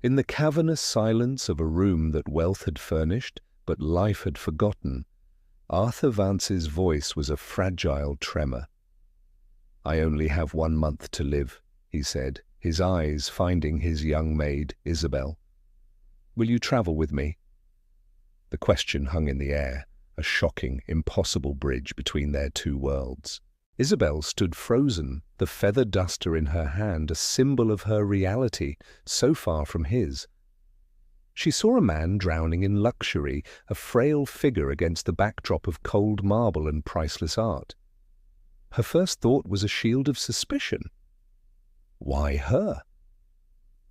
In the cavernous silence of a room that wealth had furnished, but life had forgotten, Arthur Vance's voice was a fragile tremor. "I only have 1 month to live," he said, his eyes finding his young maid, Isabel. "Will you travel with me?" The question hung in the air, a shocking, impossible bridge between their two worlds. Isabel stood frozen, the feather duster in her hand, a symbol of her reality, so far from his. She saw a man drowning in luxury, a frail figure against the backdrop of cold marble and priceless art. Her first thought was a shield of suspicion. Why her?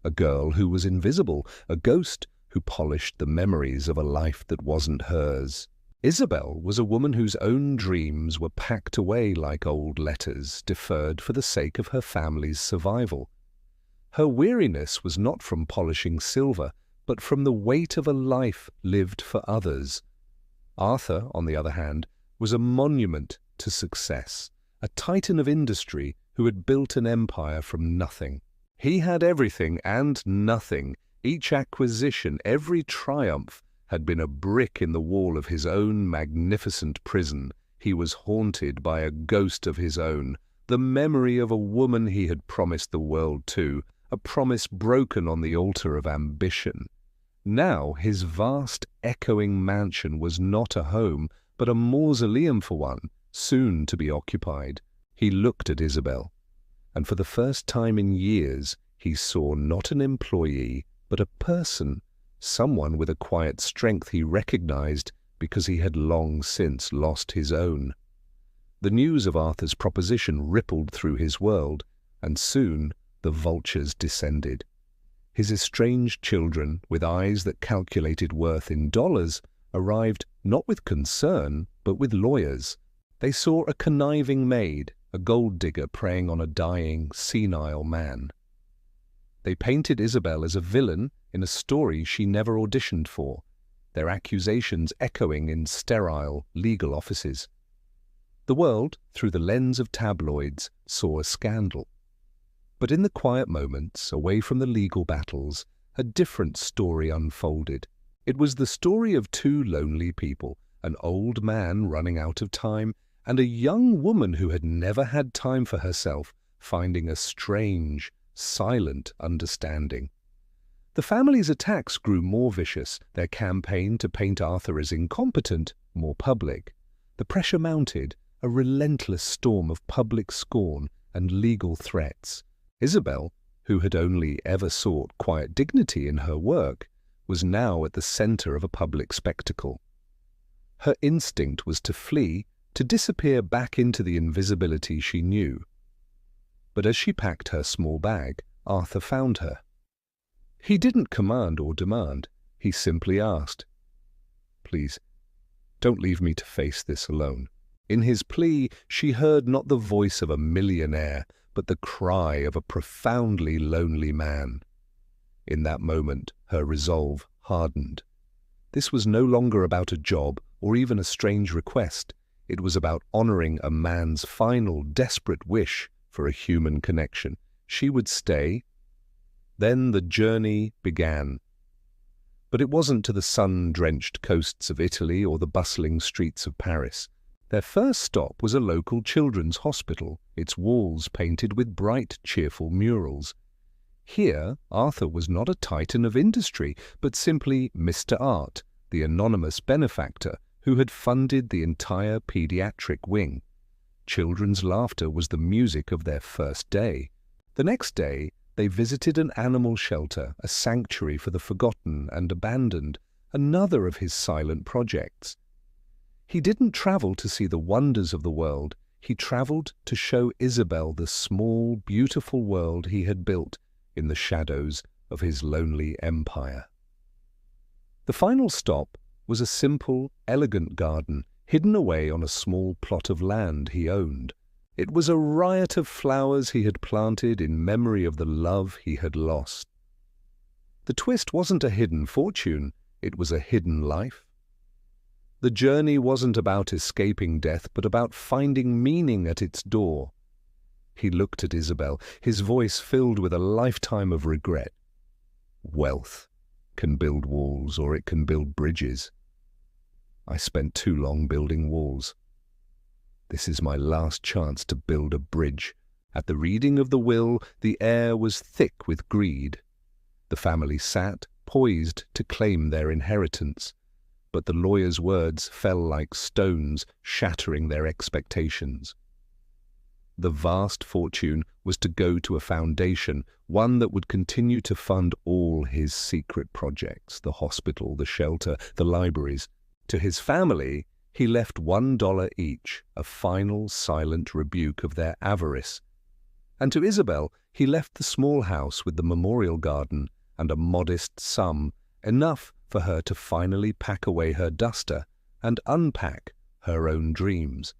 A girl who was invisible, a ghost who polished the memories of a life that wasn't hers. Isabel was a woman whose own dreams were packed away like old letters, deferred for the sake of her family's survival. Her weariness was not from polishing silver, but from the weight of a life lived for others. Arthur, on the other hand, was a monument to success, a titan of industry who had built an empire from nothing. He had everything and nothing. Each acquisition, every triumph, had been a brick in the wall of his own magnificent prison. He was haunted by a ghost of his own, the memory of a woman he had promised the world to, a promise broken on the altar of ambition. Now his vast, echoing mansion was not a home, but a mausoleum for one, soon to be occupied. He looked at Isabel, and for the first time in years he saw not an employee, but a person, someone with a quiet strength he recognized because he had long since lost his own. The news of Arthur's proposition rippled through his world, and soon the vultures descended. His estranged children, with eyes that calculated worth in dollars, arrived not with concern, but with lawyers. They saw a conniving maid, a gold digger preying on a dying, senile man. They painted Isabel as a villain in a story she never auditioned for, their accusations echoing in sterile legal offices. The world, through the lens of tabloids, saw a scandal. But in the quiet moments, away from the legal battles, a different story unfolded. It was the story of two lonely people, an old man running out of time, and a young woman who had never had time for herself, finding a strange, silent understanding. The family's attacks grew more vicious, their campaign to paint Arthur as incompetent more public. The pressure mounted, a relentless storm of public scorn and legal threats. Isabel, who had only ever sought quiet dignity in her work, was now at the center of a public spectacle. Her instinct was to flee, to disappear back into the invisibility she knew. But as she packed her small bag, Arthur found her. He didn't command or demand. He simply asked, "Please, don't leave me to face this alone." In his plea, she heard not the voice of a millionaire, but the cry of a profoundly lonely man. In that moment, her resolve hardened. This was no longer about a job or even a strange request. It was about honoring a man's final, desperate wish for a human connection. She would stay. Then the journey began. But it wasn't to the sun-drenched coasts of Italy or the bustling streets of Paris. Their first stop was a local children's hospital, its walls painted with bright, cheerful murals. Here, Arthur was not a titan of industry, but simply Mr. Art, the anonymous benefactor who had funded the entire pediatric wing. Children's laughter was the music of their first day. The next day, they visited an animal shelter, a sanctuary for the forgotten and abandoned, another of his silent projects. He didn't travel to see the wonders of the world. He traveled to show Isabel the small, beautiful world he had built in the shadows of his lonely empire. The final stop was a simple, elegant garden hidden away on a small plot of land he owned. It was a riot of flowers he had planted in memory of the love he had lost. The twist wasn't a hidden fortune, it was a hidden life. The journey wasn't about escaping death, but about finding meaning at its door. He looked at Isabel, his voice filled with a lifetime of regret. Wealth can build walls or it can build bridges. I spent too long building walls. This is my last chance to build a bridge. At the reading of the will, the air was thick with greed. The family sat, poised to claim their inheritance, but the lawyer's words fell like stones, shattering their expectations. The vast fortune was to go to a foundation, one that would continue to fund all his secret projects, the hospital, the shelter, the libraries. To his family, he left $1 each, a final silent rebuke of their avarice. And to Isabel, he left the small house with the memorial garden and a modest sum, enough for her to finally pack away her duster and unpack her own dreams.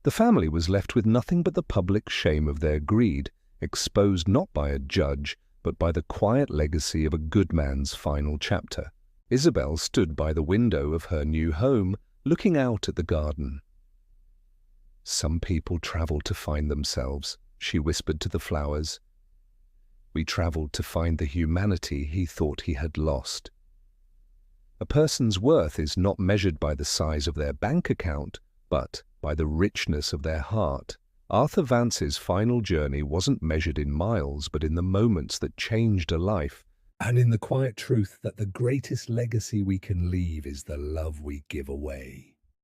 The family was left with nothing but the public shame of their greed, exposed not by a judge, but by the quiet legacy of a good man's final chapter. Isabel stood by the window of her new home, looking out at the garden. "Some people travel to find themselves," she whispered to the flowers. "We traveled to find the humanity he thought he had lost." A person's worth is not measured by the size of their bank account, but by the richness of their heart. Arthur Vance's final journey wasn't measured in miles, but in the moments that changed a life, and in the quiet truth that the greatest legacy we can leave is the love we give away.